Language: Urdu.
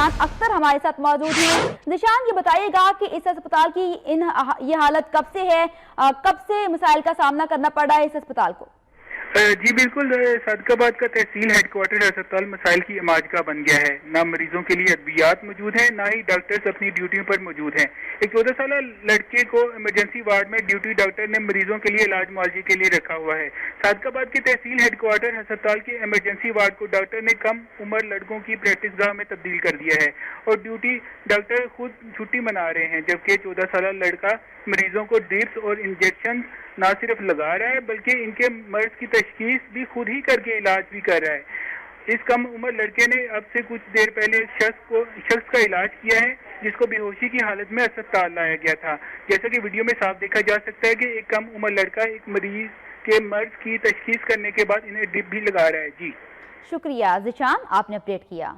ذیشان اختر ہمارے ساتھ موجود ہیں۔ ذیشان یہ بتائیے گا کہ اس اسپتال کی یہ حالت کب سے ہے، کب سے مسائل کا سامنا کرنا پڑ رہا ہے اس اسپتال کو؟ جی بالکل، صادق آباد کا تحصیل ہیڈ کوارٹر ہسپتال مسائل کی عماج کا بن گیا ہے۔ نہ مریضوں کے لیے ادویات موجود ہیں، نہ ہی ڈاکٹرز اپنی ڈیوٹیوں پر موجود ہیں۔ ایک 14 سالہ لڑکے کو ایمرجنسی وارڈ میں ڈیوٹی ڈاکٹر نے مریضوں کے لیے علاج معالجے کے لیے رکھا ہوا ہے۔ صادق آباد کے تحصیل ہیڈ کوارٹر ہسپتال کے ایمرجنسی وارڈ کو ڈاکٹر نے کم عمر لڑکوں کی پریکٹس گاہ میں تبدیل کر دیا ہے اور ڈیوٹی ڈاکٹر خود چھٹی منا رہے ہیں، جبکہ 14 سالہ لڑکا مریضوں کو ڈرپس اور انجیکشن نہ صرف لگا رہا ہے بلکہ ان کے مرض کی تشخیص بھی خود ہی کر کے علاج بھی کر رہا ہے۔ اس کم عمر لڑکے نے اب سے کچھ دیر پہلے ایک شخص کا علاج کیا ہے جس کو بے ہوشی کی حالت میں اسپتال لایا گیا تھا۔ جیسا کہ ویڈیو میں صاف دیکھا جا سکتا ہے کہ ایک کم عمر لڑکا ایک مریض کے مرض کی تشخیص کرنے کے بعد انہیں ڈرپ بھی لگا رہا ہے۔ جی شکریہ ذیشان، آپ نے اپڈیٹ کیا۔